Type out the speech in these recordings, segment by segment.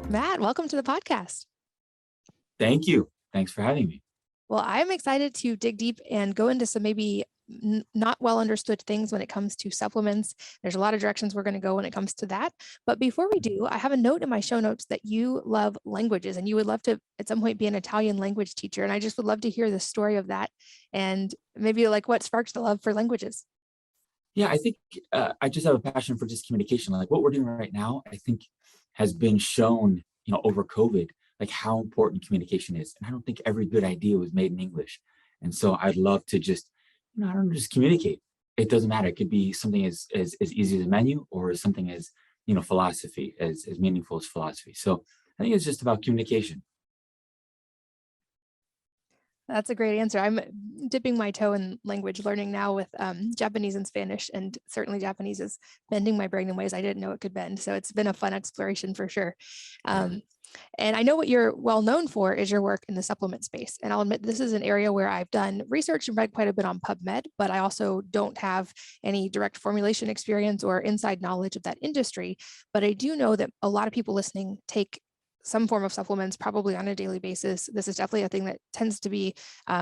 Matt, welcome to the podcast. Thank you. Thanks for having me. Well, I'm excited to dig deep and go into some maybe not well understood things when it comes to supplements. There's a lot of directions we're going to go when it comes to that. But before we do, I have a note in my show notes that you love languages and you would love to at some point be an Italian language teacher. And I just would love to hear the story of that and maybe like what sparks the love for languages. Yeah, I think I just have a passion for just communication. Like what we're doing right now, I think has been shown, over COVID, like how important communication is. And I don't think every good idea was made in English. And so I'd love to just, I don't know, just communicate. It doesn't matter. It could be something as easy as a menu or something as, philosophy, as meaningful as philosophy. So I think it's just about communication. That's a great answer. I'm dipping my toe in language learning now with Japanese and Spanish, and certainly Japanese is bending my brain in ways I didn't know it could bend. So it's been a fun exploration for sure. And I know what you're well known for is your work in the supplement space. And I'll admit this is an area where I've done research and read quite a bit on PubMed, but I also don't have any direct formulation experience or inside knowledge of that industry. But I do know that a lot of people listening take some form of supplements probably on a daily basis. This is definitely a thing that tends to be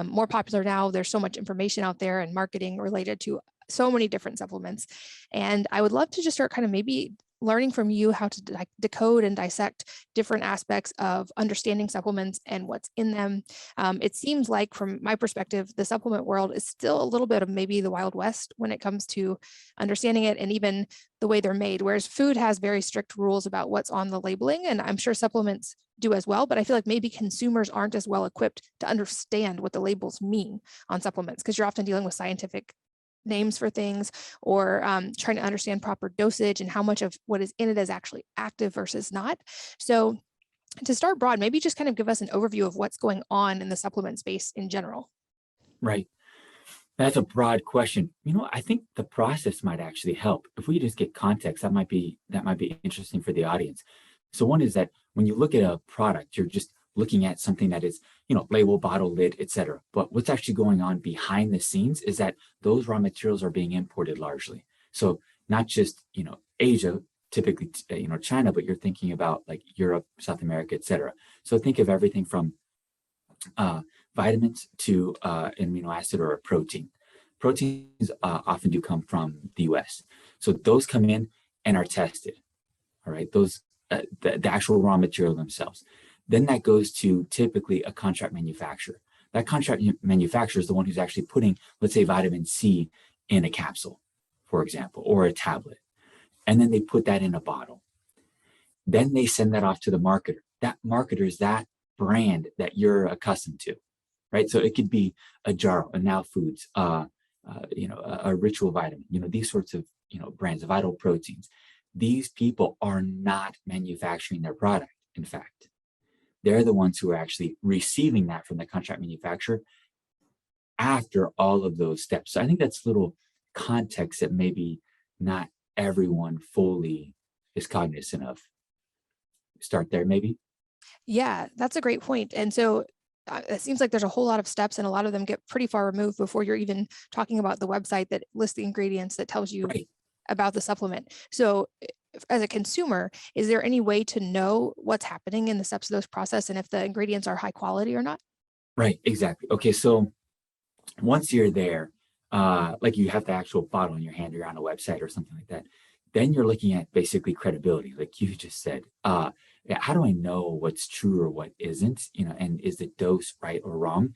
more popular now. There's so much information out there and marketing related to so many different supplements. And I would love to just start kind of maybe learning from you how to decode and dissect different aspects of understanding supplements and what's in them. It seems like from my perspective, the supplement world is still a little bit of maybe the Wild West when it comes to understanding it and even the way they're made, whereas food has very strict rules about what's on the labeling. And I'm sure supplements do as well, but I feel like maybe consumers aren't as well equipped to understand what the labels mean on supplements because you're often dealing with scientific names for things or trying to understand proper dosage and how much of what is in it is actually active versus not. So to start broad, maybe just kind of give us an overview of what's going on in the supplement space in general. Right. That's a broad question. I think the process might actually help. If we just get context, that might be interesting for the audience. So one is that when you look at a product, you're just looking at something that is, label, bottle, lid, etc. But what's actually going on behind the scenes is that those raw materials are being imported largely. So not just, Asia, typically, China, but you're thinking about like Europe, South America, etc. So think of everything from vitamins to amino acid or a protein. Proteins often do come from the US. So those come in and are tested, all right? Those, the actual raw material themselves. Then that goes to typically a contract manufacturer. That contract manufacturer is the one who's actually putting, let's say, vitamin C in a capsule, for example, or a tablet. And then they put that in a bottle. Then they send that off to the marketer. That marketer is that brand that you're accustomed to, right? So it could be a Jarrow, a Now Foods, a Ritual Vitamin, these sorts of, brands, Vital Proteins. These people are not manufacturing their product, in fact. They're the ones who are actually receiving that from the contract manufacturer after all of those steps. So I think that's little context that maybe not everyone fully is cognizant of. Start there, maybe. Yeah, that's a great point. And so it seems like there's a whole lot of steps and a lot of them get pretty far removed before you're even talking about the website that lists the ingredients that tells you about the supplement. So as a consumer, is there any way to know what's happening in the steps of those process and if the ingredients are high quality or not? Right, exactly. Okay, so once you're there, like you have the actual bottle in your hand, you're on a website or something like that, then you're looking at basically credibility, like you just said. How do I know what's true or what isn't? And is the dose right or wrong?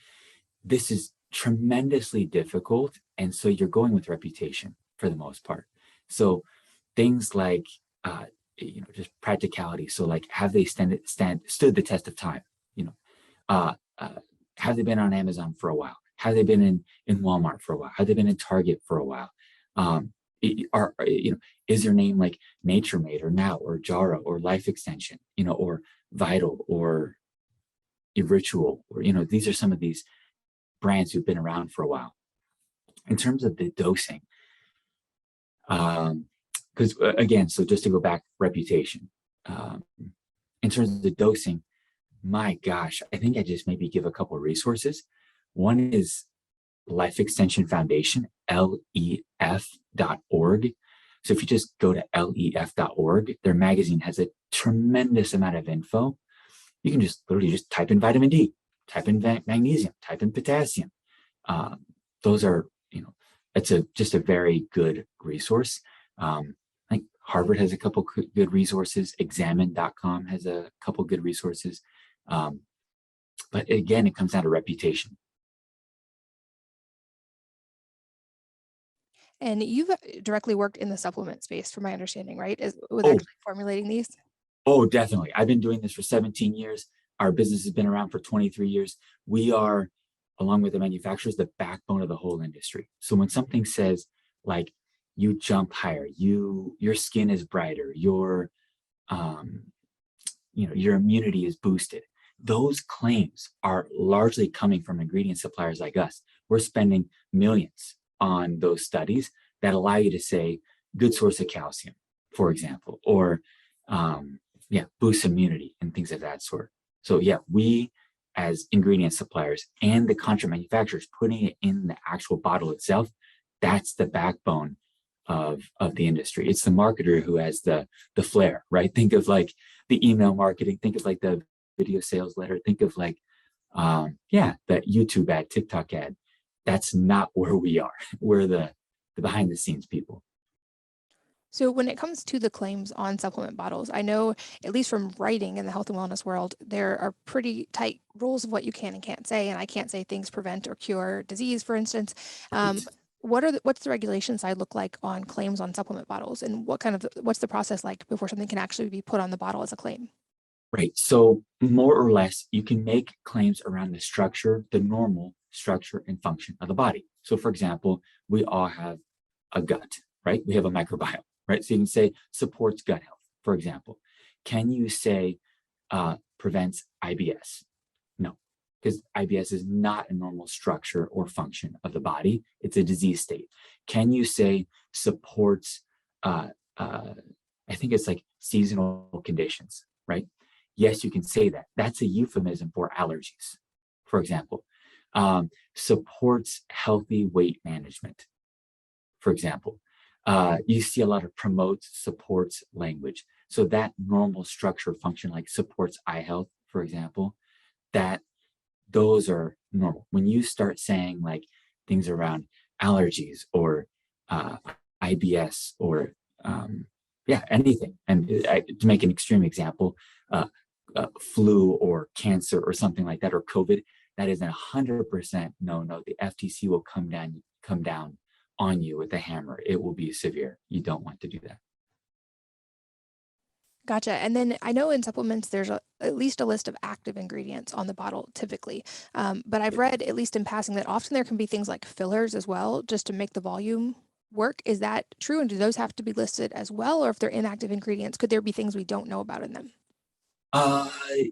This is tremendously difficult, and so you're going with reputation for the most part. So things like just practicality. So like, have they stood the test of time? Have they been on Amazon for a while? Have they been in Walmart for a while? Have they been in Target for a while? Is their name like Nature Made or Now or Jarrow or Life Extension, or Vital or Ritual, or these are some of these brands who've been around for a while. In terms of the dosing, because again, so just to go back, reputation. In terms of the dosing, my gosh, I think I just maybe give a couple of resources. One is Life Extension Foundation, LEF.org. So if you just go to lef.org, their magazine has a tremendous amount of info. You can just literally just type in vitamin D, type in magnesium, type in potassium. Those are, it's just a very good resource. I think Harvard has a couple good resources. Examine.com has a couple good resources. But again, it comes down to reputation. And you've directly worked in the supplement space, from my understanding, right? With Oh, actually formulating these? oh, definitely. I've been doing this for 17 years. Our business has been around for 23 years. We are, along with the manufacturers, the backbone of the whole industry. So when something says like you jump higher, your skin is brighter, your your immunity is boosted, those claims are largely coming from ingredient suppliers like us. We're spending millions on those studies that allow you to say good source of calcium, for example, or boost immunity and things of that sort. So yeah, we as ingredient suppliers and the contract manufacturers putting it in the actual bottle itself, that's the backbone of the industry. It's the marketer who has the flair, right? Think of like the email marketing, think of like the video sales letter, think of like that YouTube ad, TikTok ad. That's not where we are. We're the behind the scenes people. So when it comes to the claims on supplement bottles, I know, at least from writing in the health and wellness world, there are pretty tight rules of what you can and can't say. And I can't say things prevent or cure disease, for instance. Right. What's the regulation side look like on claims on supplement bottles? And what's the process like before something can actually be put on the bottle as a claim? Right. So more or less, you can make claims around the structure, the normal structure and function of the body. So for example, we all have a gut, right? We have a microbiome, right? So you can say supports gut health, for example. Can you say prevents IBS? No, because IBS is not a normal structure or function of the body. It's a disease state. Can you say supports, I think it's like seasonal conditions, right? Yes, you can say that. That's a euphemism for allergies, for example. Supports healthy weight management, for example. You see a lot of promotes, supports language. So that normal structure function, like supports eye health, for example, that those are normal. When you start saying like things around allergies or IBS or anything, and to make an extreme example, flu or cancer or something like that, or COVID, that is 100% no. The FTC will come down on you with a hammer. It will be severe. You don't want to do that. Gotcha. And then I know in supplements, there's at least a list of active ingredients on the bottle typically. But I've read, at least in passing, that often there can be things like fillers as well, just to make the volume work. Is that true? And do those have to be listed as well? Or if they're inactive ingredients, could there be things we don't know about in them?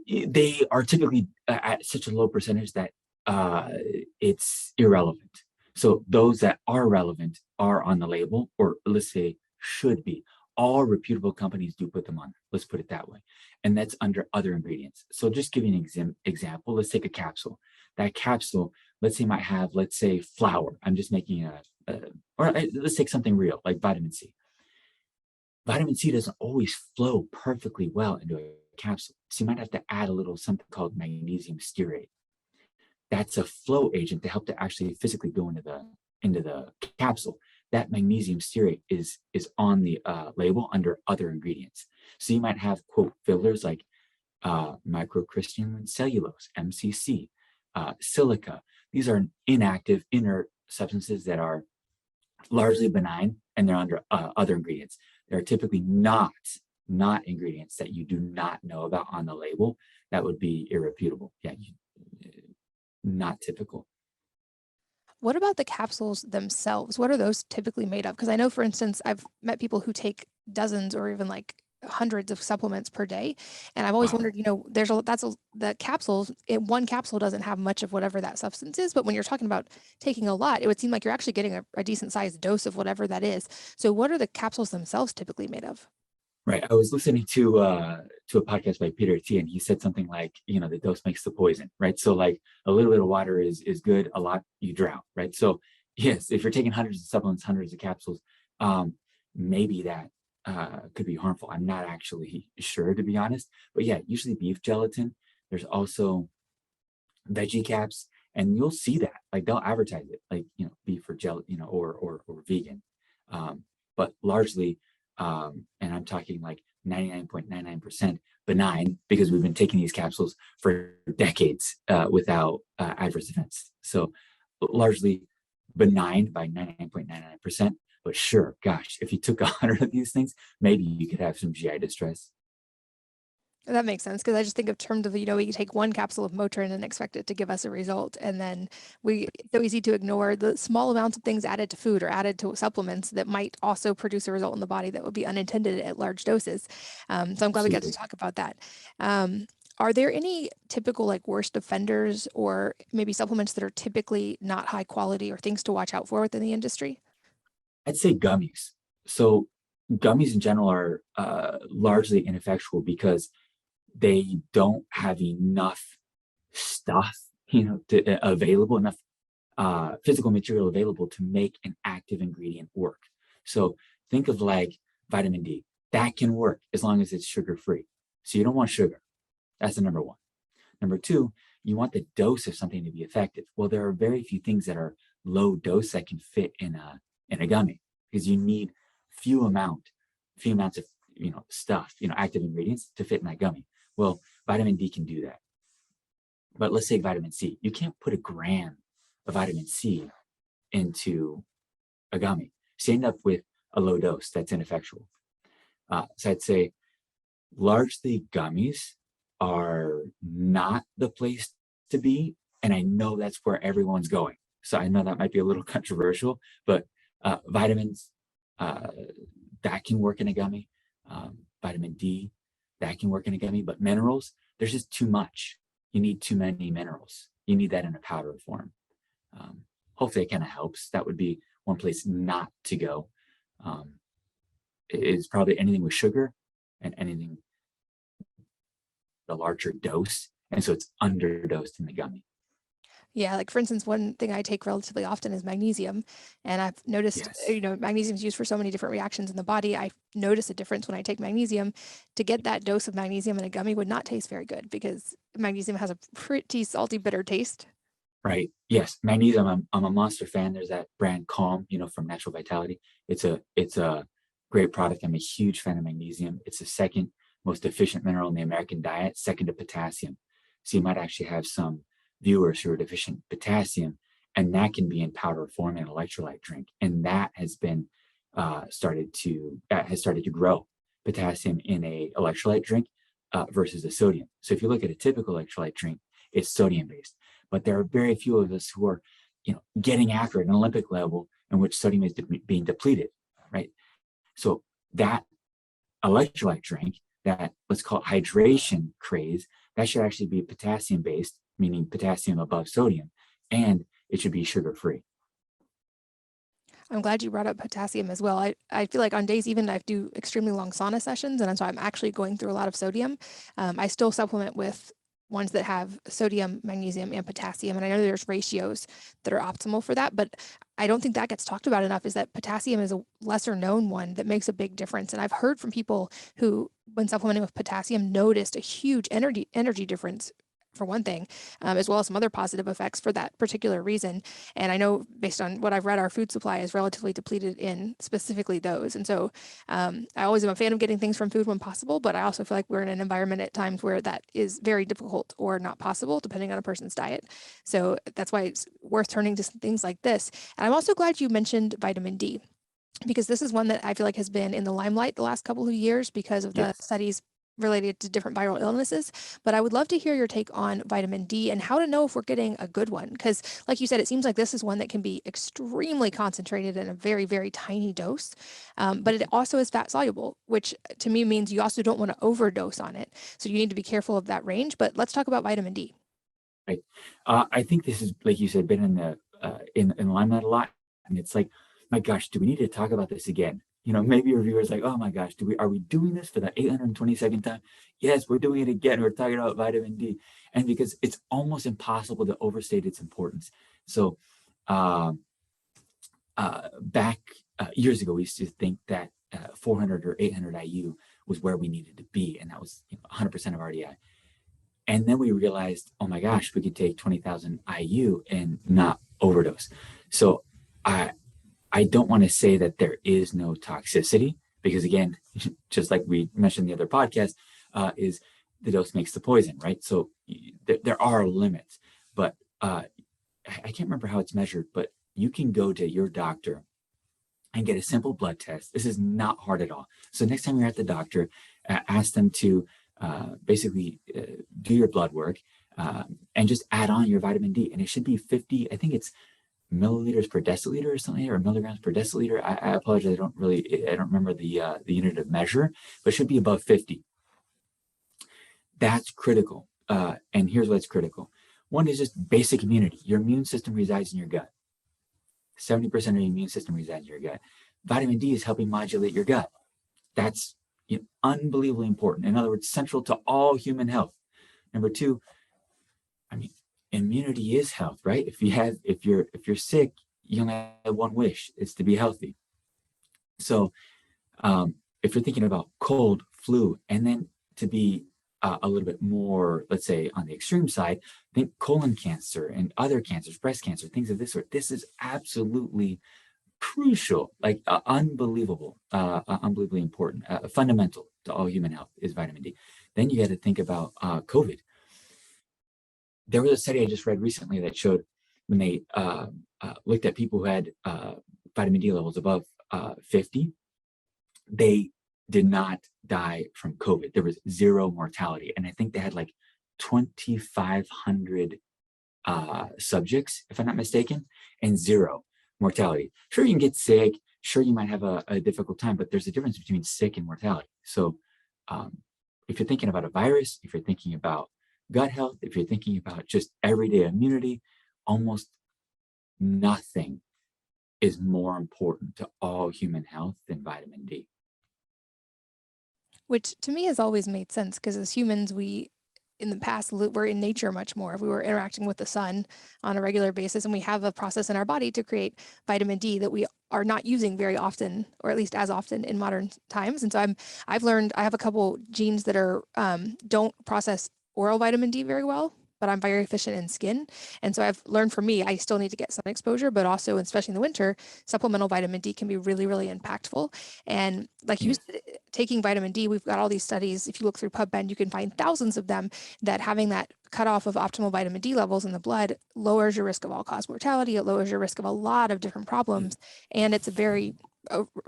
They are typically at such a low percentage that it's irrelevant. So those that are relevant are on the label, or let's say should be. All reputable companies do put them on. Let's put it that way. And that's under other ingredients. So just giving an example, let's take a capsule. That capsule, let's say might have, let's say flour. I'm just making let's take something real like vitamin C. Vitamin C doesn't always flow perfectly well into a capsule. So you might have to add a little something called magnesium stearate. That's a flow agent to help to actually physically go into the capsule. That magnesium stearate is on the label under other ingredients. So you might have quote fillers like microcrystalline cellulose, MCC, silica. These are inactive, inert substances that are largely benign, and they're under other ingredients. They're typically not ingredients that you do not know about on the label. That would be irreputable. Yeah, not typical. What about the capsules themselves? What are those typically made of? Because I know, for instance, I've met people who take dozens or even like hundreds of supplements per day. And I've always Wow. wondered, the capsules, one capsule doesn't have much of whatever that substance is. But when you're talking about taking a lot, it would seem like you're actually getting a decent sized dose of whatever that is. So what are the capsules themselves typically made of? Right. I was listening to a podcast by Peter T, and he said something like, the dose makes the poison, right? So like a little bit of water is good, a lot you drown, right? So yes, if you're taking hundreds of supplements, hundreds of capsules, maybe that could be harmful. I'm not actually sure, to be honest. But yeah, usually beef gelatin. There's also veggie caps, and you'll see that. Like they'll advertise it, like, beef or gelatin, or vegan. But largely, and I'm talking like 99.99% benign, because we've been taking these capsules for decades without adverse events. So largely benign by 99.99%. But sure, gosh, if you took 100 of these things, maybe you could have some GI distress. That makes sense because I just think of terms of, we can take one capsule of Motrin and expect it to give us a result. And then it's so easy to ignore the small amounts of things added to food or added to supplements that might also produce a result in the body that would be unintended at large doses. So I'm glad we got to Absolutely. talk about that. Are there any typical like worst offenders or maybe supplements that are typically not high quality or things to watch out for within the industry? I'd say gummies. So gummies in general are largely ineffectual because they don't have enough stuff, available, enough physical material available to make an active ingredient work. So think of like vitamin D. That can work as long as it's sugar free. So you don't want sugar. That's the number one. Number two, you want the dose of something to be effective. Well, there are very few things that are low dose that can fit in a gummy, because you need few amounts of stuff, active ingredients to fit in that gummy. Well, vitamin D can do that. But let's say vitamin C. You can't put a gram of vitamin C into a gummy. So you end up with a low dose that's ineffectual. So I'd say largely gummies are not the place to be. And I know that's where everyone's going. So I know that might be a little controversial, but vitamins, that can work in a gummy. Vitamin D, that can work in a gummy. But minerals, there's just too much. You need too many minerals. You need that in a powder form. Hopefully it kind of helps. That would be one place not to go. Is probably anything with sugar and anything the larger dose. And so it's underdosed in the gummy. Yeah, like for instance, one thing I take relatively often is magnesium. And I've noticed, Yes. magnesium is used for so many different reactions in the body. I notice a difference when I take magnesium. To get that dose of magnesium in a gummy would not taste very good because magnesium has a pretty salty, bitter taste. Right. Yes. Magnesium. I'm a monster fan. There's that brand Calm, from Natural Vitality. It's a great product. I'm a huge fan of magnesium. It's the second most efficient mineral in the American diet, second to potassium. So you might actually have some viewers who are deficient potassium, and that can be in powder form in an electrolyte drink. And that has been started to grow potassium in a electrolyte drink versus a sodium. So if you look at a typical electrolyte drink, it's sodium based. But there are very few of us who are, getting after an Olympic level in which sodium is being depleted, right? So that electrolyte drink, that let's call it hydration craze, that should actually be potassium based, meaning potassium above sodium, and it should be sugar free. I'm glad you brought up potassium as well. I feel like on days even I do extremely long sauna sessions, and so I'm actually going through a lot of sodium. I still supplement with ones that have sodium, magnesium, and potassium, and I know there's ratios that are optimal for that, but I don't think that gets talked about enough, is that potassium is a lesser known one that makes a big difference. And I've heard from people who, when supplementing with potassium, noticed a huge energy difference, for one thing, as well as some other positive effects for that particular reason. And I know based on what I've read, our food supply is relatively depleted in specifically those. And so I always am a fan of getting things from food when possible, but I also feel like we're in an environment at times where that is very difficult or not possible, depending on a person's diet. So that's why it's worth turning to things like this. And I'm also glad you mentioned vitamin D, because this is one that I feel like has been in the limelight the last couple of years because of the Yes. studies related to different viral illnesses. But I would love to hear your take on vitamin D and how to know if we're getting a good one. Because like you said, it seems like this is one that can be extremely concentrated in a very, very tiny dose. But it also is fat soluble, which to me means you also don't want to overdose on it. So you need to be careful of that range. But let's talk about vitamin D. Right. I think this is, like you said, been in the limelight a lot, and it's like, my gosh, do we need to talk about this again? Maybe your viewers like, oh my gosh, are we doing this for the 822nd time? Yes, we're doing it again. We're talking about vitamin D, and because it's almost impossible to overstate its importance. So, back years ago, we used to think that 400 or 800 IU was where we needed to be. And that was 100% of RDI. And then we realized, oh my gosh, we could take 20,000 IU and not overdose. So I don't want to say that there is no toxicity, because again, just like we mentioned in the other podcast, is the dose makes the poison, right? So there are limits, but I can't remember how it's measured, but you can go to your doctor and get a simple blood test. This is not hard at all. So next time you're at the doctor, ask them to basically do your blood work and just add on your vitamin D. And it should be 50, I think it's milliliters per deciliter or something, or milligrams per deciliter. I apologize. I don't remember the unit of measure, but it should be above 50. That's critical. And here's what's critical. One is just basic immunity. Your immune system resides in your gut. 70% of your immune system resides in your gut. Vitamin D is helping modulate your gut. That's unbelievably important. In other words, central to all human health. Number two, I mean, immunity is health, right? If you're sick, you only have one wish: it's to be healthy. So if you're thinking about cold, flu, and then to be a little bit more, let's say, on the extreme side, think colon cancer and other cancers, breast cancer, things of this sort. This is absolutely crucial, like unbelievably important, fundamental to all human health is vitamin D. Then you got to think about COVID. There was a study I just read recently that showed when they looked at people who had vitamin D levels above 50, they did not die from COVID. There was zero mortality. And I think they had like 2,500 subjects, if I'm not mistaken, and zero mortality. Sure, you can get sick. Sure, you might have a difficult time, but there's a difference between sick and mortality. So if you're thinking about a virus, if you're thinking about gut health, if you're thinking about just everyday immunity, almost nothing is more important to all human health than vitamin D. Which to me has always made sense, because as humans, we in the past were in nature much more. We were interacting with the sun on a regular basis, and we have a process in our body to create vitamin D that we are not using very often, or at least as often in modern times. And so I've learned, I have a couple genes that are don't process oral vitamin D very well, but I'm very efficient in skin. And so I've learned, for me, I still need to get sun exposure, but also, especially in the winter, supplemental vitamin D can be really, really impactful. And like you said, taking vitamin D, we've got all these studies. If you look through PubMed, you can find thousands of them, that having that cutoff of optimal vitamin D levels in the blood lowers your risk of all-cause mortality. It lowers your risk of a lot of different problems. And it's a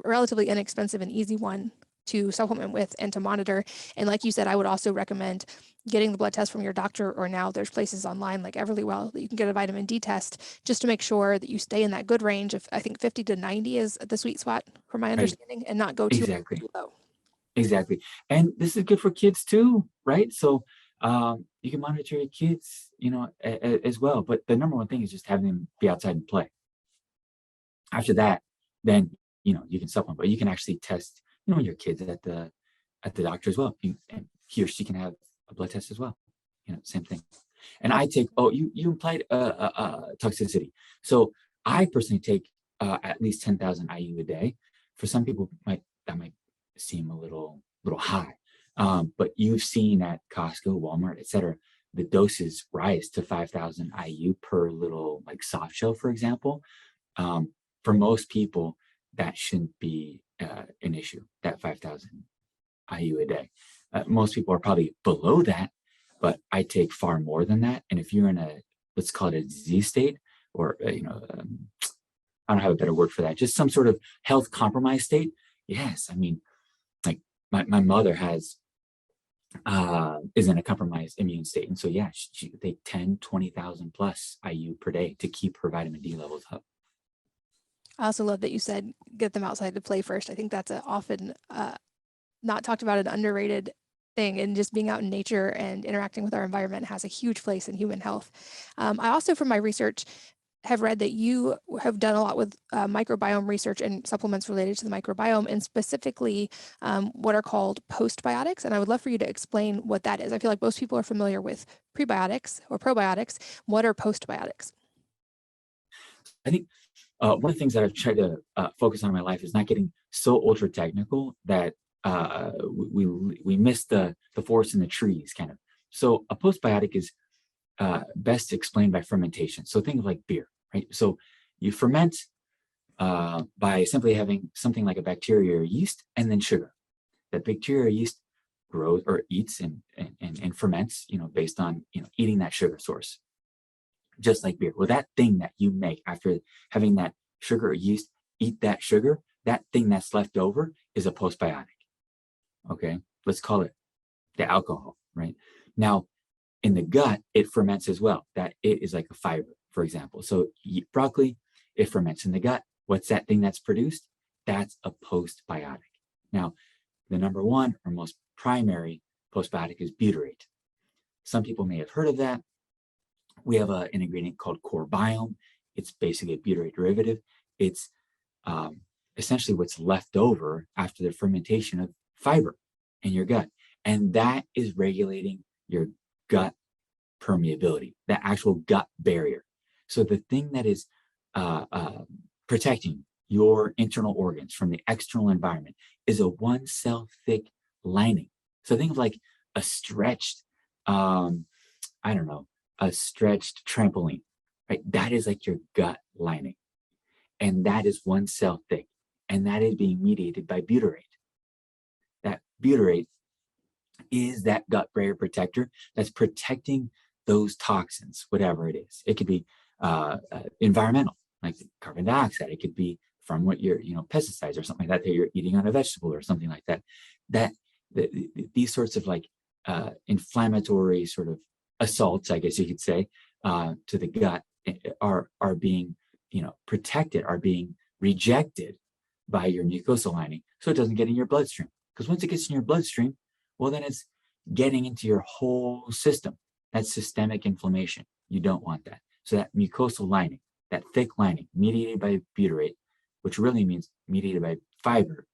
relatively inexpensive and easy one to supplement with and to monitor. And like you said, I would also recommend getting the blood test from your doctor, or now there's places online like Everlywell that you can get a vitamin D test, just to make sure that you stay in that good range of, I think 50 to 90 is the sweet spot from my understanding, and not go too low. Exactly. And this is good for kids too, right? So you can monitor your kids, as well. But the number one thing is just having them be outside and play. After that, then, you can supplement, but you can actually test, your kids at the doctor as well. And he or she can have a blood test as well. Same thing. And I take, you implied toxicity. So I personally take at least 10,000 IU a day. For some people, that might seem a little high. But you've seen at Costco, Walmart, etc., the doses rise to 5,000 IU per little, like, soft shell, for example. For most people, that shouldn't be an issue, that 5,000 IU a day. Most people are probably below that, but I take far more than that. And if you're in let's call it a disease state, or I don't have a better word for that, just some sort of health compromised state. Yes, I mean, like my mother is in a compromised immune state, and so yeah, she take 10, 20,000 plus IU per day to keep her vitamin D levels up. I also love that you said get them outside to play first. I think that's a often not talked about, an underrated thing, and just being out in nature and interacting with our environment has a huge place in human health. I also, from my research, have read that you have done a lot with microbiome research and supplements related to the microbiome, and specifically what are called postbiotics. And I would love for you to explain what that is. I feel like most people are familiar with prebiotics or probiotics. What are postbiotics? I think one of the things that I've tried to focus on in my life is not getting so ultra technical that we miss the forest in the trees, kind of. So a postbiotic is best explained by fermentation. So think of like beer, right? So you ferment by simply having something like a bacteria or yeast and then sugar. That bacteria or yeast grows or eats and ferments, based on eating that sugar source, just like beer. Well, that thing that you make after having that sugar or yeast eat that sugar, that thing that's left over is a postbiotic. Okay, let's call it the alcohol, right? Now, in the gut, it ferments as well. That it is like a fiber, for example. So you eat broccoli, it ferments in the gut. What's that thing that's produced? That's a postbiotic. Now, the number one or most primary postbiotic is butyrate. Some people may have heard of that. We have an ingredient called core biome. It's basically a butyrate derivative. It's essentially what's left over after the fermentation of fiber in your gut. And that is regulating your gut permeability, the actual gut barrier. So the thing that is protecting your internal organs from the external environment is a 1 cell thick lining. So think of like a stretched, I don't know, a stretched trampoline, right? That is like your gut lining. And that is 1 cell thick. And that is being mediated by butyrate. That butyrate is that gut barrier protector that's protecting those toxins, whatever it is. It could be environmental, like carbon dioxide. It could be from what you're, pesticides or something like that you're eating on a vegetable or something like that. These sorts of like inflammatory sort of assaults, I guess you could say, to the gut are being, protected, are being rejected by your mucosal lining, so it doesn't get in your bloodstream. Because once it gets in your bloodstream, well, then it's getting into your whole system. That's systemic inflammation. You don't want that. So that mucosal lining, that thick lining, mediated by butyrate, which really means mediated by fiber,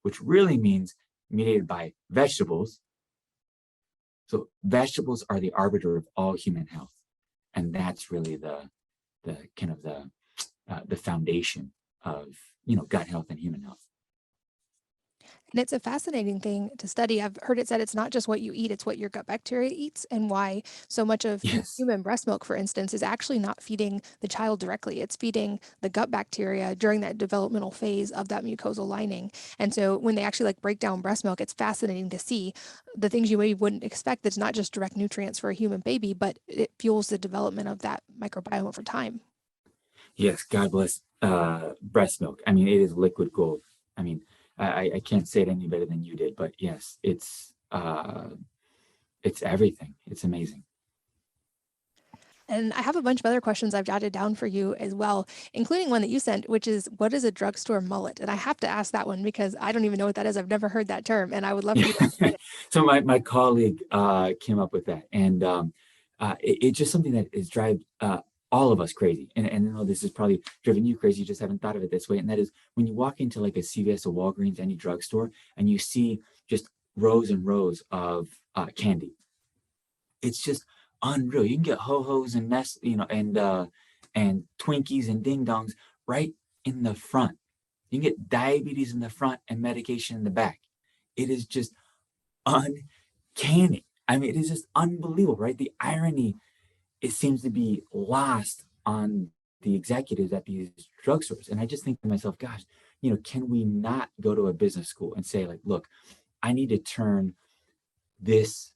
which really means mediated by vegetables. So vegetables are the arbiter of all human health, and that's really the kind of the foundation of gut health and human health. And it's a fascinating thing to study. I've heard it said it's not just what you eat, it's what your gut bacteria eats, and why so much of Yes. human breast milk, for instance, is actually not feeding the child directly. It's feeding the gut bacteria during that developmental phase of that mucosal lining. And so when they actually like break down breast milk, it's fascinating to see the things you maybe wouldn't expect. That's not just direct nutrients for a human baby, but it fuels the development of that microbiome over time. Yes, God bless breast milk. I mean, it is liquid gold. I mean, I can't say it any better than you did, but yes, it's everything. It's amazing. And I have a bunch of other questions I've jotted down for you as well, including one that you sent, which is, what is a drugstore mullet? And I have to ask that one because I don't even know what that is. I've never heard that term, and I would love for you to explain it. So my colleague came up with that, and it's just something that is drive all of us crazy. And I know this is probably driven you crazy. You just haven't thought of it this way. And that is when you walk into like a CVS, a Walgreens, any drugstore, and you see just rows and rows of candy. It's just unreal. You can get ho-hos and Nest, and Twinkies and ding dongs right in the front. You can get diabetes in the front and medication in the back. It is just uncanny. I mean, it is just unbelievable, right? The irony, it seems to be lost on the executives at these drugstores. And I just think to myself, gosh, can we not go to a business school and say, like, look, I need to turn this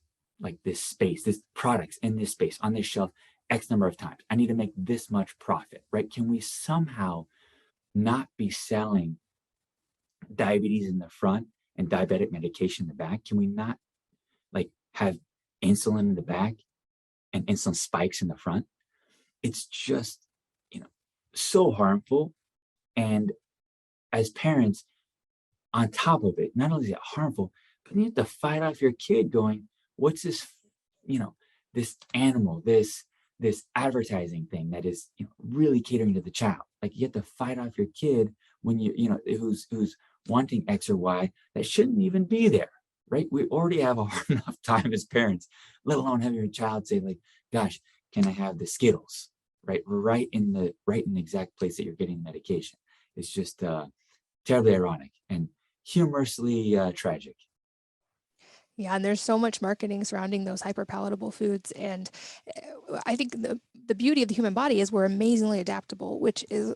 space, this products in this space on this shelf X number of times. I need to make this much profit, right? Can we somehow not be selling diabetes in the front and diabetic medication in the back? Can we not like have insulin in the back and insulin spikes in the front? It's just, so harmful. And as parents, on top of it, not only is it harmful, but you have to fight off your kid going, what's this, this animal, this advertising thing that is really catering to the child. Like you have to fight off your kid when who's wanting X or Y that shouldn't even be there, right? We already have a hard enough time as parents, let alone having your child say like, gosh, can I have the Skittles? right? Right in the exact place that you're getting the medication. It's just terribly ironic and humorously tragic. Yeah, and there's so much marketing surrounding those hyperpalatable foods. And I think the beauty of the human body is we're amazingly adaptable, which is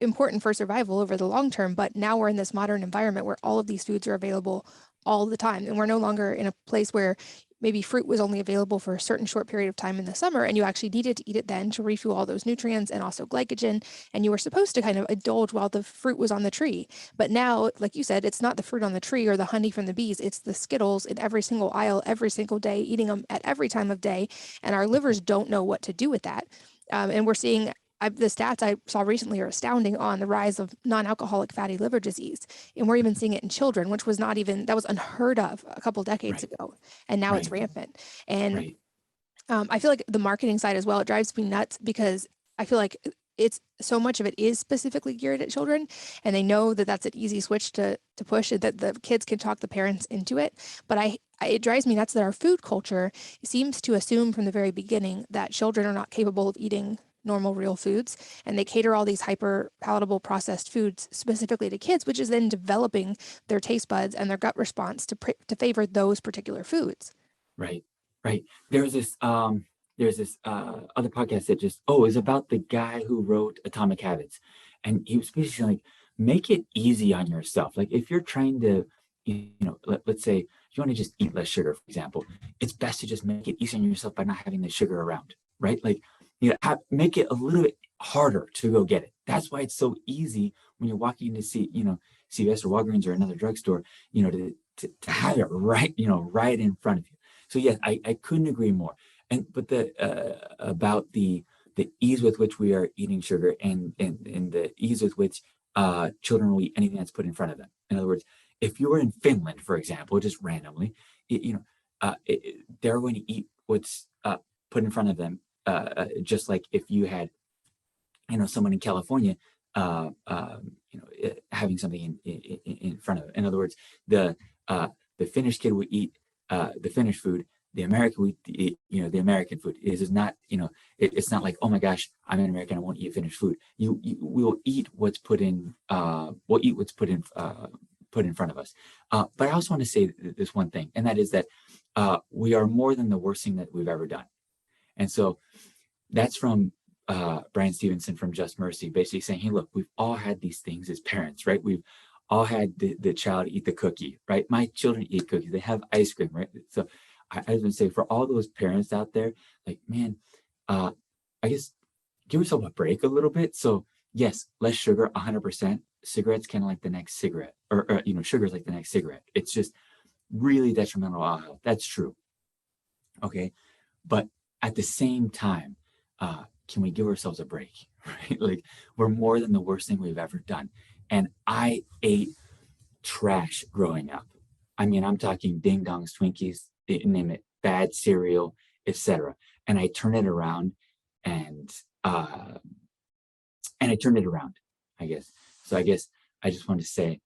important for survival over the long term. But now we're in this modern environment where all of these foods are available all the time. And we're no longer in a place where maybe fruit was only available for a certain short period of time in the summer, and you actually needed to eat it then to refuel all those nutrients and also glycogen. And you were supposed to kind of indulge while the fruit was on the tree. But now, like you said, it's not the fruit on the tree or the honey from the bees, it's the Skittles in every single aisle, every single day, eating them at every time of day. And our livers don't know what to do with that. And we're seeing the stats I saw recently are astounding on the rise of non-alcoholic fatty liver disease. And we're even seeing it in children, which was not even, that was unheard of a couple decades Right, ago. And now it's right, rampant. And right, I feel like the marketing side as well, it drives me nuts because I feel like it's so much of it is specifically geared at children, and they know that that's an easy switch to push, and that the kids can talk the parents into it. But it drives me nuts that our food culture seems to assume from the very beginning that children are not capable of eating normal real foods, and they cater all these hyper palatable processed foods specifically to kids, which is then developing their taste buds and their gut response to favor those particular foods. right, right. There's this other podcast that just is about the guy who wrote Atomic Habits, and he was basically like, make it easy on yourself. Like if you're trying to, let's say you want to just eat less sugar, for example, it's best to just make it easy on yourself by not having the sugar around, right? Like make it a little bit harder to go get it. That's why it's so easy when you're walking to see, CVS or Walgreens or another drugstore, to have it right, right in front of you. So yes, I couldn't agree more. And but the about the ease with which we are eating sugar, and the ease with which children will eat anything that's put in front of them. In other words, if you were in Finland, for example, just randomly, they're going to eat what's put in front of them, just like if you had, someone in California, having something in front of them. In other words, the Finnish kid would eat the Finnish food. The American would eat, the American food. It is not, it's not like, oh my gosh, I'm an American, I won't eat Finnish food. We will eat what's put in. We'll eat what's put in front of us. But I also want to say this one thing, and that is that we are more than the worst thing that we've ever done. And so that's from Brian Stevenson from Just Mercy, basically saying, hey, look, we've all had these things as parents, right? We've all had the child eat the cookie, right? My children eat cookies. They have ice cream, right? So I was going to say, for all those parents out there, like, man, I guess give yourself a break a little bit. So yes, less sugar, 100%. Cigarettes kind of like the next cigarette, or sugar is like the next cigarette. It's just really detrimental to our health. That's true. Okay. But at the same time, can we give ourselves a break? Right? Like, we're more than the worst thing we've ever done. And I ate trash growing up. I mean, I'm talking ding dongs, Twinkies, name it, bad cereal, etc. And I turned it around, and I turned it around, I guess. So I guess I just want to say,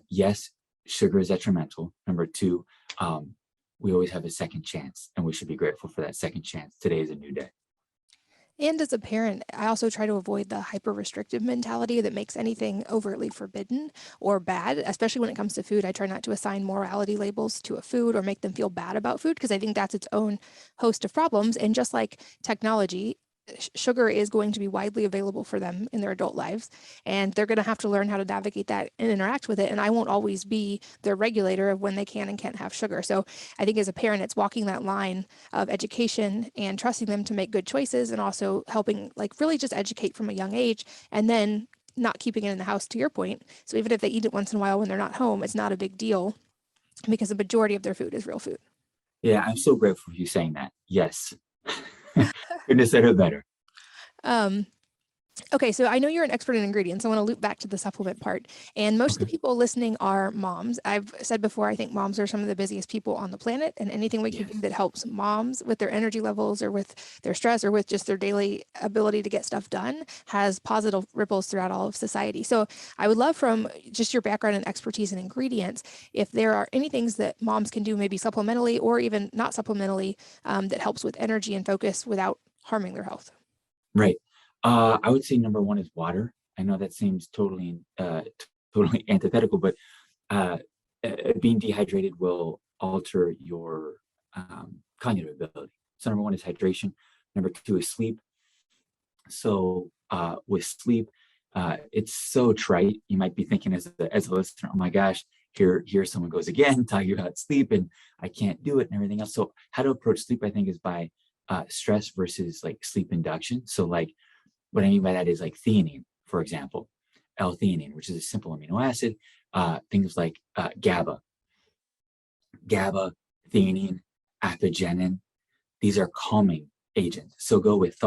yes, sugar is detrimental. Number two, we always have a second chance, and we should be grateful for that second chance. Today is a new day. And as a parent, I also try to avoid the hyper restrictive mentality that makes anything overtly forbidden or bad, especially when it comes to food. I try not to assign morality labels to a food or make them feel bad about food, because I think that's its own host of problems. And just like technology, sugar is going to be widely available for them in their adult lives, and they're going to have to learn how to navigate that and interact with it. And I won't always be their regulator of when they can and can't have sugar. So I think as a parent, it's walking that line of education and trusting them to make good choices, and also helping, like, really just educate from a young age, and then not keeping it in the house, to your point. So even if they eat it once in a while when they're not home, it's not a big deal, because the majority of their food is real food. Yeah, I'm so grateful for you saying that. Yes. Couldn't have said it better. Um, Okay, so I know you're an expert in ingredients. I want to loop back to the supplement part. And most of the Okay. people listening are moms. I've said before, I think moms are some of the busiest people on the planet. And anything we can do Yes. that helps moms with their energy levels, or with their stress, or with just their daily ability to get stuff done, has positive ripples throughout all of society. So I would love, from just your background and expertise in ingredients, if there are any things that moms can do, maybe supplementally or even not supplementally, that helps with energy and focus without harming their health. Right. I would say number one is water. I know that seems totally antithetical, but uh, being dehydrated will alter your cognitive ability. So number one is hydration. Number two is sleep. So with sleep, it's so trite. You might be thinking as a listener, oh my gosh, here someone goes again talking about sleep and I can't do it and everything else. So how to approach sleep, I think, is by stress versus like sleep induction. So like what I mean by that is like theanine, for example, L-theanine, which is a simple amino acid. Things like GABA, theanine, apigenin. These are calming agents. So go with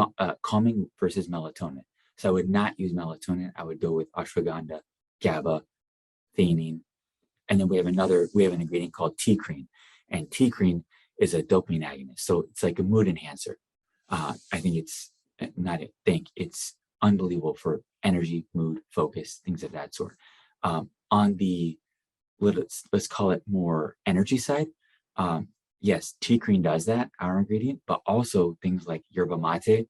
calming versus melatonin. So I would not use melatonin. I would go with ashwagandha, GABA, theanine, and then we have an ingredient called T-crine, and T-crine is a dopamine agonist. So it's like a mood enhancer. I think it's unbelievable for energy, mood, focus, things of that sort. On the let's call it more energy side. Yes, T-crine does that, our ingredient, but also things like yerba mate,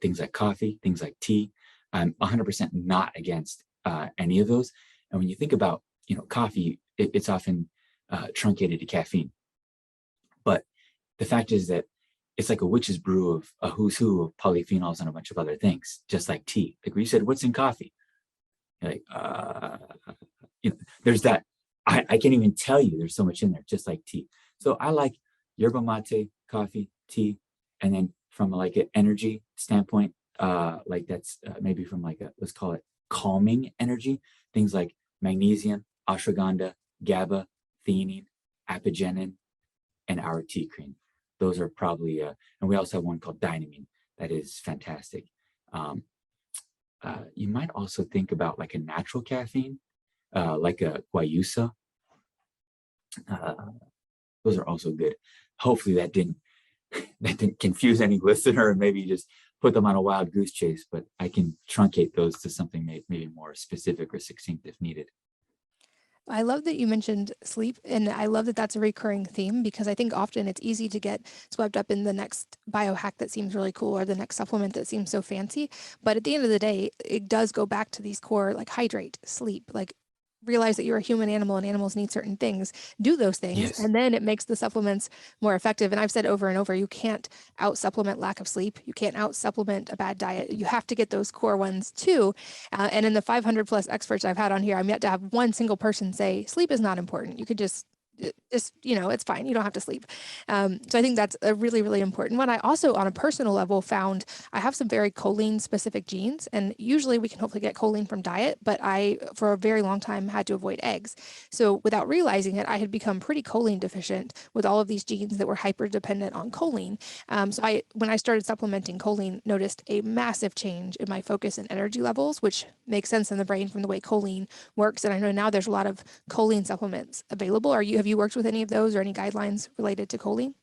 things like coffee, things like tea. I'm 100% not against any of those. And when you think about, coffee, it's often truncated to caffeine. But the fact is that it's like a witch's brew of a who's who of polyphenols and a bunch of other things, just like tea. Like you said, what's in coffee? You're like, there's that. I can't even tell you. There's so much in there, just like tea. So I like yerba mate, coffee, tea, and then from like an energy standpoint, like that's maybe from like let's call it calming energy. Things like magnesium, ashwagandha, GABA, theanine, apigenin, and our T-crine. Those are probably, and we also have one called dynamine that is fantastic. You might also think about like a natural caffeine, like a guayusa. Those are also good. Hopefully that didn't confuse any listener and maybe just put them on a wild goose chase, but I can truncate those to something maybe more specific or succinct if needed. I love that you mentioned sleep, and I love that that's a recurring theme because I think often it's easy to get swept up in the next biohack that seems really cool or the next supplement that seems so fancy. But at the end of the day, it does go back to these core, like hydrate, sleep, like realize that you're a human animal and animals need certain things, do those things, Yes. and then it makes the supplements more effective. And I've said over and over, you can't out supplement lack of sleep. You can't out supplement a bad diet. You have to get those core ones too. And in the 500 plus experts I've had on here, I'm yet to have one single person say sleep is not important. You could just it's fine, you don't have to sleep. So I think that's a really, really important one. I also, on a personal level, found I have some very choline specific genes, and usually we can hopefully get choline from diet, but I for a very long time had to avoid eggs. So without realizing it, I had become pretty choline deficient with all of these genes that were hyper dependent on choline. So when I started supplementing choline, noticed a massive change in my focus and energy levels, which makes sense in the brain from the way choline works. And I know now there's a lot of choline supplements available. Have you worked with any of those or any guidelines related to choline?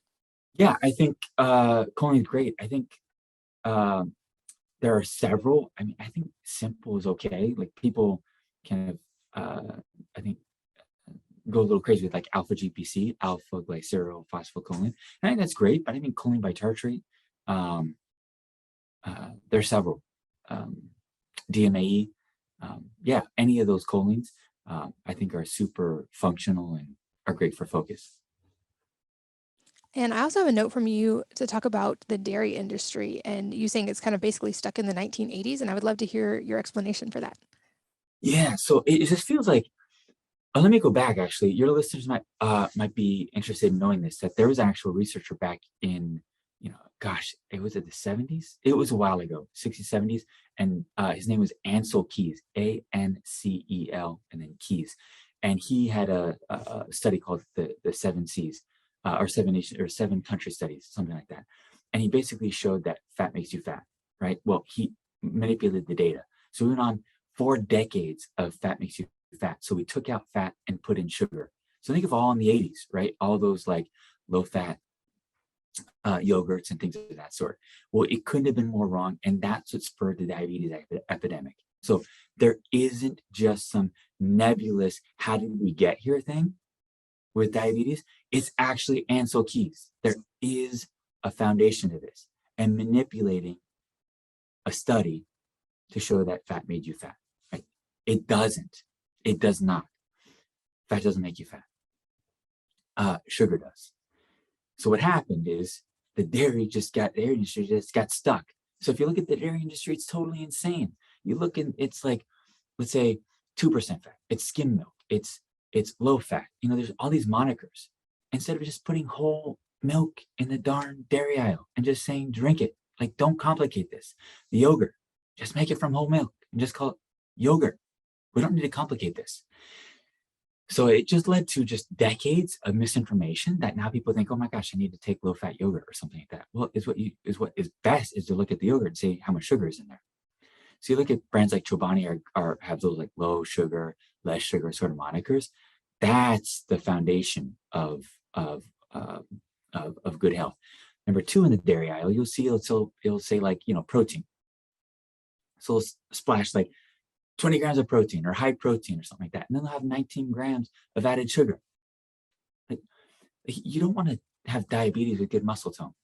Yeah, I think choline is great. I think um, there are several. I mean, I think simple is okay. Like people kind of, I think, go a little crazy with like alpha GPC, alpha glycerophosphocholone. I think that's great, but I think choline bitartrate, um, there's several. Um, DMAE, yeah, any of those cholines, I think are super functional and are great for focus. And I also have a note from you to talk about the dairy industry and you saying it's kind of basically stuck in the 1980s. And I would love to hear your explanation for that. Yeah, so it just feels like let me go back. Actually, your listeners might be interested in knowing this. That there was an actual researcher back in, gosh, it was at the 70s. It was a while ago, 60s, 70s, and his name was Ansel Keys, Ancel, and then Keys, and he had a study called the Seven Seas, or Seven Nation or Seven Country Studies, something like that, and he basically showed that fat makes you fat, right? Well, he manipulated the data, so we went on 4 decades of fat makes you fat. So we took out fat and put in sugar. So think of all in the 80s, right? All those like low fat yogurts and things of that sort. Well, it couldn't have been more wrong. And that's what spurred the diabetes epidemic. So there isn't just some nebulous, how did we get here thing with diabetes? It's actually Ansel Keys. There is a foundation to this. And manipulating a study to show that fat made you fat, right? It doesn't. It does not. Fat doesn't make you fat. Sugar does. So what happened is the dairy industry just got stuck. So if you look at the dairy industry, it's totally insane. You look and it's like, let's say 2% fat. It's skim milk. It's low fat. There's all these monikers. Instead of just putting whole milk in the darn dairy aisle and just saying drink it. Like, don't complicate this. The yogurt, just make it from whole milk and just call it yogurt. We don't need to complicate this. So it just led to just decades of misinformation that now people think, oh my gosh, I need to take low-fat yogurt or something like that. Well, what is best is to look at the yogurt and see how much sugar is in there. So you look at brands like Chobani have those like low sugar, less sugar sort of monikers. That's the foundation of good health. Number two, in the dairy aisle, you'll see it'll say like, protein. So it'll splash like 20 grams of protein or high protein or something like that. And then they'll have 19 grams of added sugar. Like, you don't want to have diabetes with good muscle tone.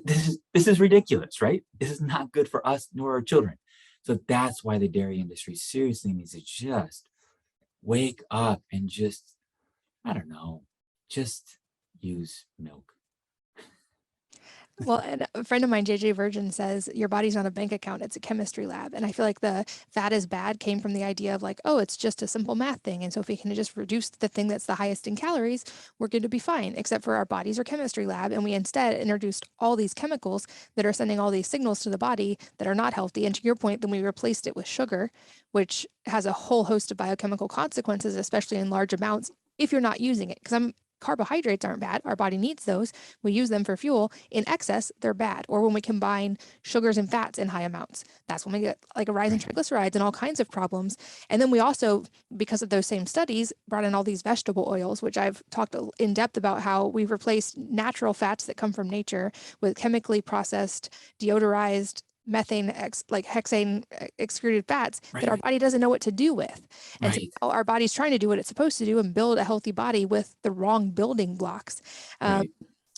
This is ridiculous, right? This is not good for us nor our children. So that's why the dairy industry seriously needs to just wake up and just, I don't know, just use milk. Well, and a friend of mine, JJ Virgin, says your body's not a bank account, it's a chemistry lab. And I feel like the fat is bad came from the idea of like, oh, it's just a simple math thing. And so if we can just reduce the thing that's the highest in calories, we're going to be fine, except for our bodies are chemistry lab. And we instead introduced all these chemicals that are sending all these signals to the body that are not healthy. And to your point, then we replaced it with sugar, which has a whole host of biochemical consequences, especially in large amounts if you're not using it. Because carbohydrates aren't bad. Our body needs those. We use them for fuel. In excess, they're bad. Or when we combine sugars and fats in high amounts, that's when we get like a rise in triglycerides and all kinds of problems. And then we also, because of those same studies, brought in all these vegetable oils, which I've talked in depth about how we've replaced natural fats that come from nature with chemically processed, deodorized, methane, like hexane excreted fats that our body doesn't know what to do with. And so our body's trying to do what it's supposed to do and build a healthy body with the wrong building blocks.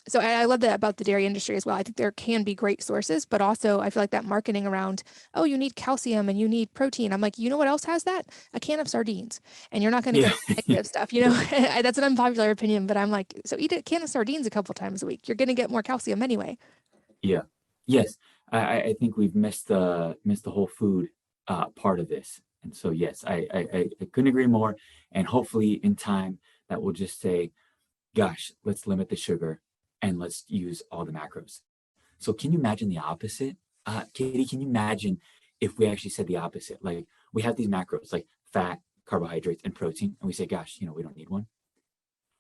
So I love that about the dairy industry as well. I think there can be great sources, but also I feel like that marketing around, oh, you need calcium and you need protein. I'm like, you know what else has that? A can of sardines. And you're not going to get negative stuff, That's an unpopular opinion, but I'm like, so eat a can of sardines a couple times a week. You're going to get more calcium anyway. Yeah. Yes. I think we've missed the whole food part of this. And so, yes, I couldn't agree more. And hopefully in time that will just say, gosh, let's limit the sugar and let's use all the macros. So can you imagine the opposite? Katie, can you imagine if we actually said the opposite? Like, we have these macros like fat, carbohydrates, and protein, and we say, gosh, we don't need one.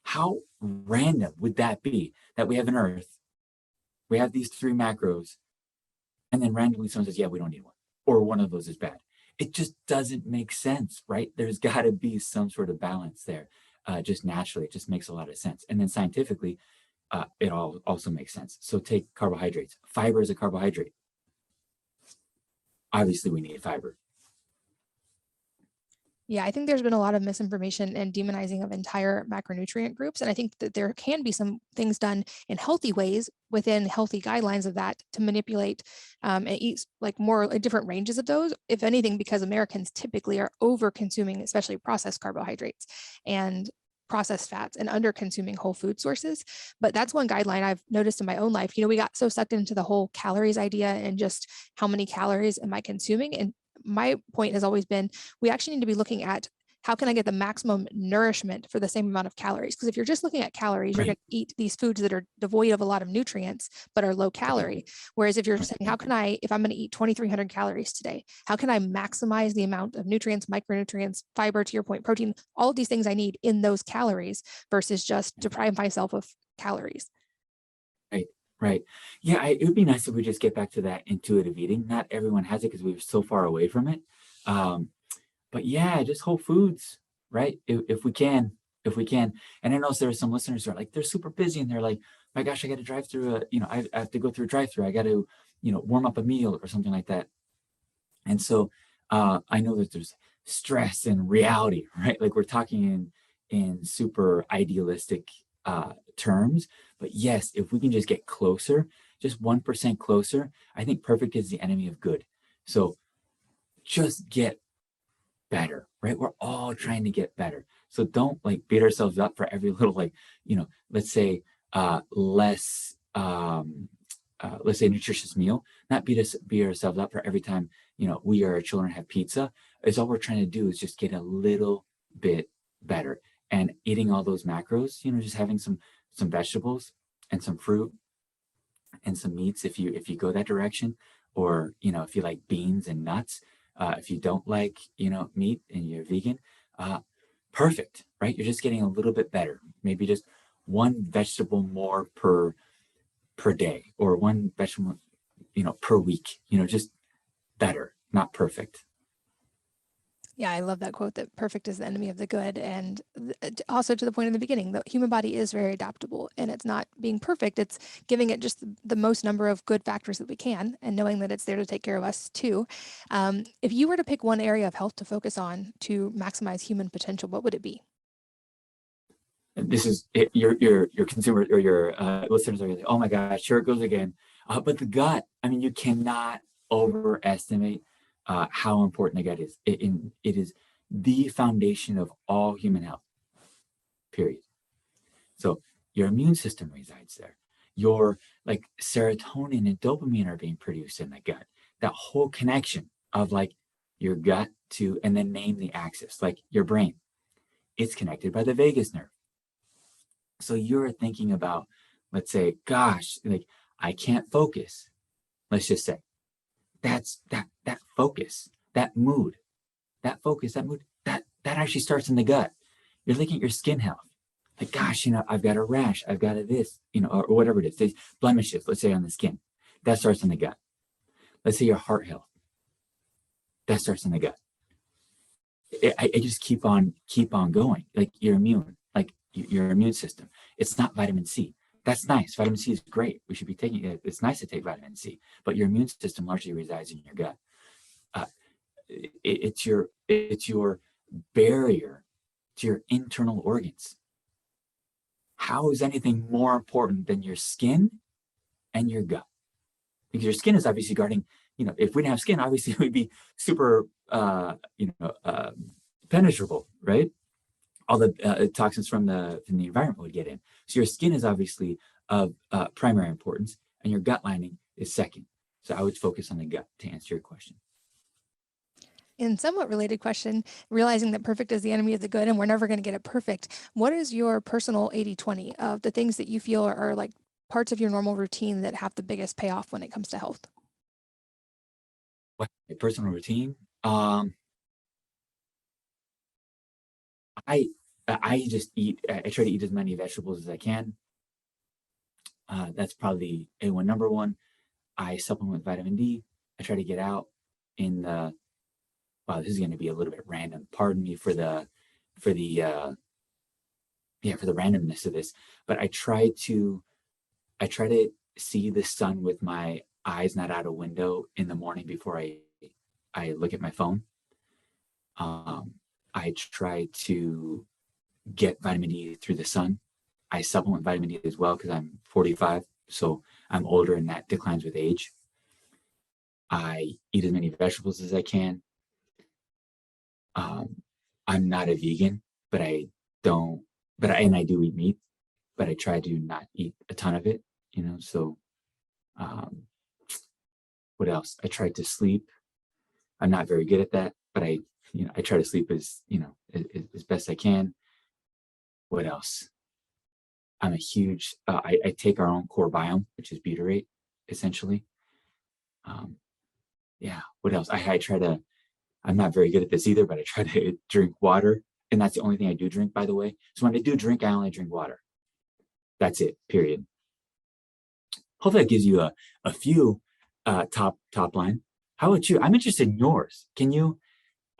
How random would that be that we have an Earth, we have these three macros, and then randomly someone says, yeah, we don't need one, or one of those is bad. It just doesn't make sense, right? There's got to be some sort of balance there. Just naturally, it just makes a lot of sense. And then scientifically, it all also makes sense. So take carbohydrates. Fiber is a carbohydrate. Obviously, we need fiber. Yeah, I think there's been a lot of misinformation and demonizing of entire macronutrient groups. And I think that there can be some things done in healthy ways within healthy guidelines of that to manipulate and eat like more different ranges of those, if anything, because Americans typically are over consuming, especially processed carbohydrates and processed fats and under consuming whole food sources. But that's one guideline I've noticed in my own life. We got so sucked into the whole calories idea and just how many calories am I consuming? And my point has always been, we actually need to be looking at how can I get the maximum nourishment for the same amount of calories? Because if you're just looking at calories, you're going to eat these foods that are devoid of a lot of nutrients, but are low calorie. Whereas if you're saying, if I'm going to eat 2,300 calories today, how can I maximize the amount of nutrients, micronutrients, fiber, to your point, protein, all of these things I need in those calories versus just deprive myself of calories. Right. Yeah, it would be nice if we just get back to that intuitive eating. Not everyone has it because we're so far away from it. But yeah, just whole foods, right? If we can. And I know there are some listeners who are like, they're super busy and they're like, my gosh, I got to drive through I have to go through a drive-through. I got to, warm up a meal or something like that. And so I know that there's stress and reality, right? Like we're talking in super idealistic terms. But yes, if we can just get closer just 1% closer, I think perfect is the enemy of good. So just get better, right? We're all trying to get better. So don't like beat ourselves up for every little, like, let's say let's say nutritious meal, not beat ourselves up for every time, we or our children have pizza. Is all we're trying to do is just get a little bit better. And eating all those macros, just having some vegetables and some fruit and some meats if you go that direction, or if you like beans and nuts, if you don't like meat and you're vegan, perfect, right? You're just getting a little bit better, maybe just one vegetable more per day, or one vegetable per week, just better, not perfect. Yeah, I love that quote, that perfect is the enemy of the good. And also, to the point in the beginning, the human body is very adaptable, and it's not being perfect. It's giving it just the most number of good factors that we can, and knowing that it's there to take care of us too. If you were to pick one area of health to focus on to maximize human potential, what would it be? This is it, your consumer or your listeners are like, oh my gosh, here it goes again. But the gut, I mean, you cannot overestimate how important the gut is. It is the foundation of all human health, period. So your immune system resides there. Your like serotonin and dopamine are being produced in the gut. That whole connection of like your gut to, and then name the axis, like your brain. It's connected by the vagus nerve. So you're thinking about, let's say, gosh, like I can't focus. Let's just say that's that focus, that mood, that focus, that mood, that actually starts in the gut. You're looking at your skin health. Like, gosh, I've got a rash, I've got a this, or whatever it is. These blemishes, let's say on the skin, that starts in the gut. Let's say your heart health, that starts in the gut. I just keep on going. Like your immune system. It's not vitamin C. That's nice. Vitamin C is great. We should be taking it. It's nice to take vitamin C, but your immune system largely resides in your gut. It's your barrier to your internal organs. How is anything more important than your skin and your gut? Because your skin is obviously guarding. If we didn't have skin, obviously we'd be super, penetrable, right? All the toxins from the environment would get in. So your skin is obviously of primary importance, and your gut lining is second. So I would focus on the gut to answer your question. In somewhat related question, realizing that perfect is the enemy of the good and we're never going to get it perfect, what is your personal 80-20 of the things that you feel are like parts of your normal routine that have the biggest payoff when it comes to health? What my personal routine? I just eat. I try to eat as many vegetables as I can. That's probably A1 number one. I supplement with vitamin D. I try to get out in the. Wow, this is going to be a little bit random. Pardon me for the randomness of this, but I try to see the sun with my eyes not out a window in the morning before I look at my phone. I try to get vitamin D through the sun. I supplement vitamin D as well because I'm 45, so I'm older and that declines with age. I eat as many vegetables as I can. I'm not a vegan, but I don't, and I do eat meat, but I try to not eat a ton of it, so what else? I try to sleep. I'm not very good at that, but I try to sleep as best I can. What else? I'm a huge, I take our own core biome, which is butyrate, essentially. Yeah, what else? I try to, I'm not very good at this either, but I try to drink water. And that's the only thing I do drink, by the way. So when I do drink, I only drink water. That's it, period. Hopefully that gives you a few top line. How about you? I'm interested in yours. Can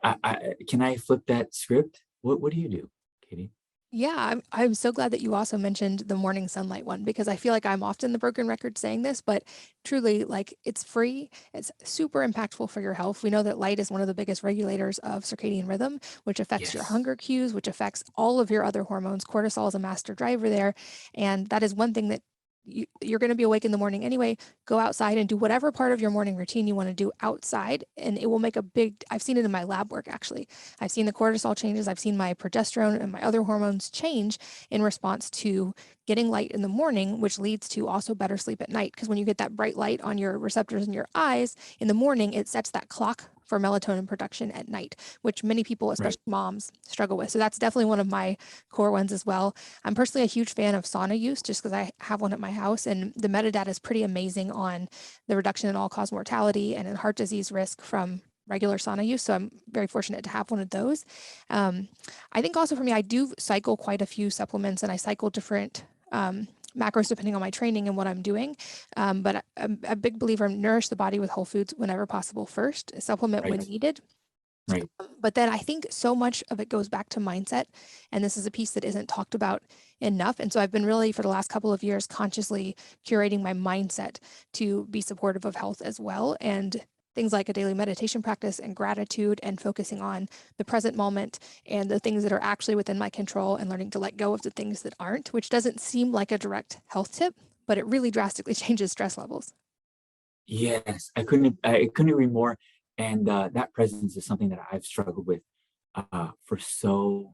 I flip that script? What do you do, Katie? Yeah, I'm so glad that you also mentioned the morning sunlight one, because I feel like I'm often the broken record saying this, but truly, like, it's free. It's super impactful for your health. We know that light is one of the biggest regulators of circadian rhythm, which affects your Yes. hunger cues, which affects all of your other hormones. Cortisol is a master driver there. And that is one thing that you're going to be awake in the morning anyway. Go outside and do whatever part of your morning routine you want to do outside, and it will make a big, I've seen it in my lab work actually. I've seen the cortisol changes, I've seen my progesterone and my other hormones change in response to getting light in the morning, which leads to also better sleep at night. Because when you get that bright light on your receptors in your eyes in the morning, it sets that clock for melatonin production at night, which many people, Right. especially moms, struggle with. So that's definitely one of my core ones as well. I'm personally a huge fan of sauna use just because I have one at my house, and the metadata is pretty amazing on the reduction in all-cause mortality and in heart disease risk from regular sauna use. So I'm very fortunate to have one of those. I think also for me, I do cycle quite a few supplements, and I cycle different macros depending on my training and what I'm doing. But I'm a big believer in nourish the body with whole foods whenever possible first, supplement when Right. needed. Right. But then I think so much of it goes back to mindset. And this is a piece that isn't talked about enough. And so I've been really, for the last couple of years, consciously curating my mindset to be supportive of health as well. And things like a daily meditation practice and gratitude and focusing on the present moment and the things that are actually within my control and learning to let go of the things that aren't, which doesn't seem like a direct health tip, but it really drastically changes stress levels. Yes, I couldn't agree more. And that presence is something that I've struggled with for so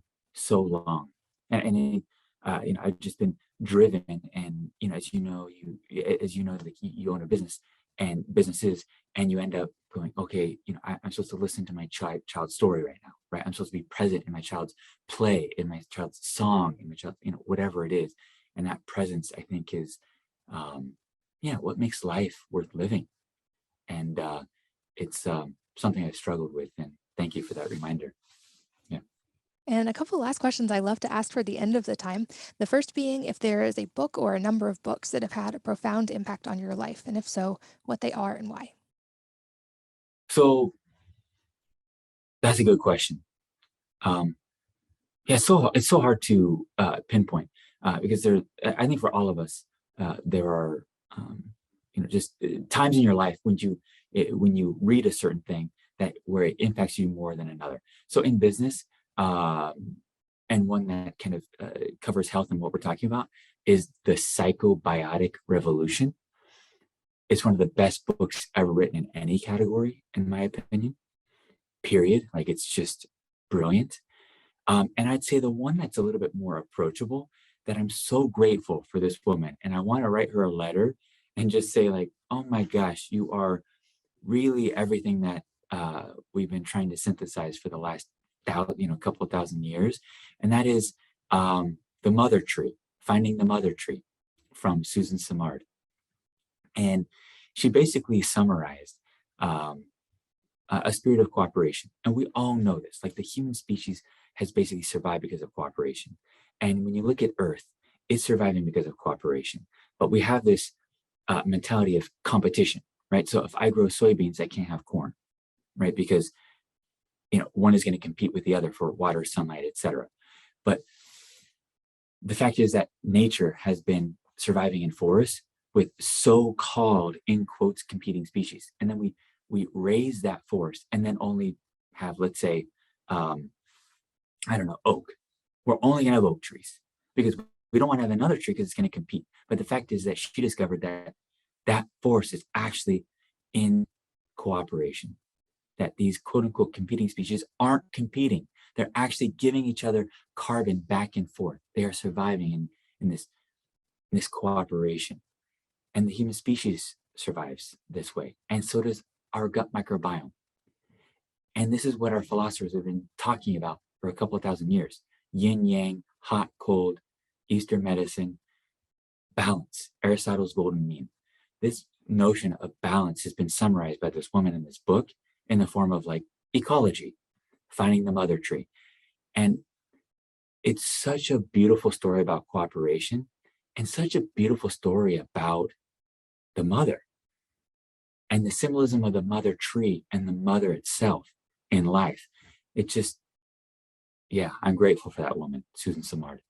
long. And I've just been driven. And as you know, like you own a business and businesses, and you end up going, okay, I'm supposed to listen to my child's story right now, right? I'm supposed to be present in my child's play, in my child's song, in my child, whatever it is. And that presence, I think, is what makes life worth living. And it's something I've struggled with. And thank you for that reminder. Yeah. And a couple of last questions I love to ask for the end of the time. The first being if there is a book or a number of books that have had a profound impact on your life, and if so, what they are and why. So that's a good question. Um, yeah, so it's so hard to pinpoint because I think for all of us, there are, just times in your life when you read a certain thing that where it impacts you more than another. So in business, uh, and one that kind of covers health and what we're talking about is the Psychobiotic Revolution. It's one of the best books ever written in any category, in my opinion. Period. Like it's just brilliant. And I'd say the one that's a little bit more approachable, that I'm so grateful for this woman, and I want to write her a letter and just say like, oh my gosh, you are really everything that we've been trying to synthesize for the last couple of thousand years, and that is the Mother Tree, Finding the Mother Tree, from Susan Simard. And she basically summarized um, a spirit of cooperation. And we all know this, like the human species has basically survived because of cooperation. And when you look at Earth, it's surviving because of cooperation. But we have this mentality of competition, right? So if I grow soybeans, I can't have corn, right? Because one is going to compete with the other for water, sunlight, etc. But the fact is that nature has been surviving in forests with so-called, in quotes, competing species. And then we raise that forest and then only have, let's say, I don't know, oak. We're only gonna have oak trees because we don't want to have another tree because it's going to compete. But the fact is that she discovered that that forest is actually in cooperation, that these quote unquote competing species aren't competing. They're actually giving each other carbon back and forth. They are surviving in this cooperation. And the human species survives this way. And so does our gut microbiome. And this is what our philosophers have been talking about for a couple of thousand years. Yin yang, hot, cold, Eastern medicine, balance, Aristotle's golden mean. This notion of balance has been summarized by this woman in this book in the form of like ecology, finding the mother tree. And it's such a beautiful story about cooperation and such a beautiful story about the mother and the symbolism of the mother tree and the mother itself in life. It just, yeah, I'm grateful for that woman, Susan Simard.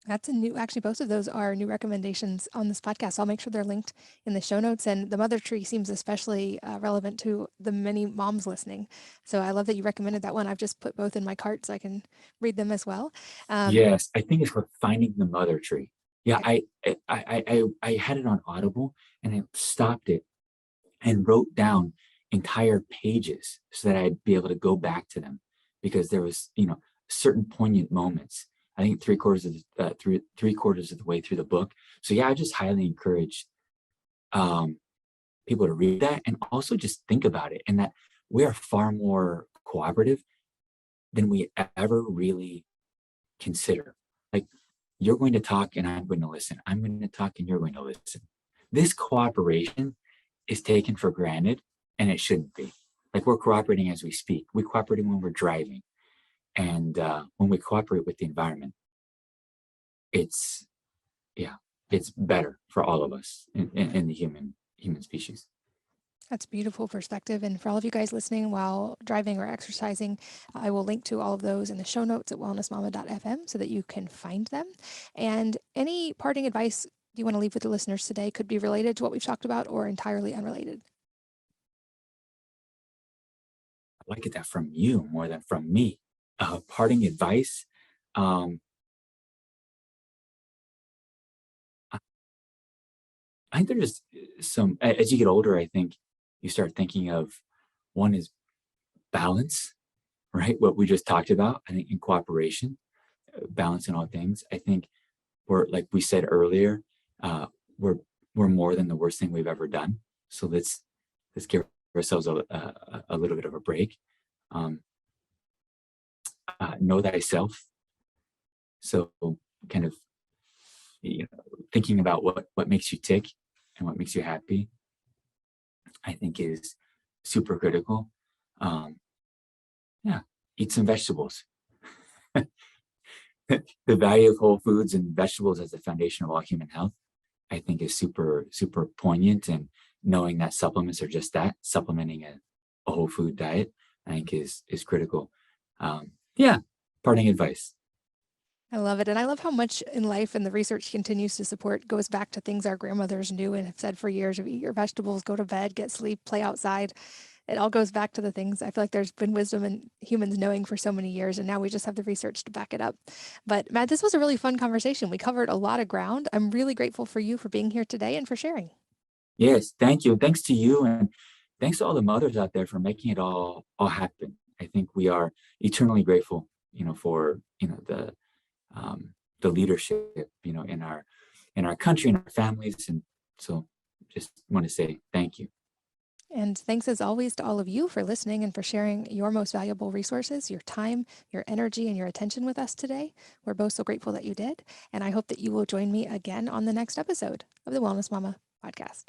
That's a new, actually, both of those are new recommendations on this podcast. I'll make sure they're linked in the show notes. And the Mother Tree seems especially relevant to the many moms listening. So I love that you recommended that one. I've just put both in my cart so I can read them as well. Um, Yes, I think it's for finding the mother tree. Yeah, Okay. I had it on Audible, and I stopped it and wrote down entire pages so that I'd be able to go back to them, because there was, certain poignant moments. I think three quarters of the way through the book. So yeah, I just highly encourage um, people to read that, and also just think about it, and that we are far more cooperative than we ever really consider. Like, you're going to talk and I'm going to listen. I'm going to talk and you're going to listen. This cooperation is taken for granted, and it shouldn't be. Like, we're cooperating as we speak. We're cooperating when we're driving, and when we cooperate with the environment, it's yeah, it's better for all of us in the human species. That's beautiful perspective. And for all of you guys listening while driving or exercising, I will link to all of those in the show notes at wellnessmama.fm so that you can find them. And any parting advice you want to leave with the listeners today could be related to what we've talked about or entirely unrelated. I like it that from you more than from me. Parting advice. Um, I think there's as you get older, I think you start thinking of, one is balance, right? What we just talked about, I think, in cooperation, balance in all things. I think we're, like we said earlier, uh, we're we're more than the worst thing we've ever done. So let's give ourselves a little bit of a break. Um, know thyself. So, kind of, thinking about what makes you tick and what makes you happy, I think, is super critical. Um, yeah, eat some vegetables. The value of whole foods and vegetables as the foundation of all human health, I think, is super, super poignant. And knowing that supplements are just that, supplementing a whole food diet, I think is critical. Yeah, parting advice. I love it. And I love how much in life and the research continues to support goes back to things our grandmothers knew and have said for years of eat your vegetables, go to bed, get sleep, play outside. It all goes back to the things I feel like there's been wisdom in humans knowing for so many years. And now we just have the research to back it up. But Matt, this was a really fun conversation. We covered a lot of ground. I'm really grateful for you for being here today and for sharing. Yes, thank you. Thanks to you, and thanks to all the mothers out there for making it all happen. I think we are eternally grateful, for the leadership, in our country and our families. And so, just want to say thank you. And thanks as always to all of you for listening and for sharing your most valuable resources, your time, your energy, and your attention with us today. We're both so grateful that you did. And I hope that you will join me again on the next episode of the Wellness Mama podcast.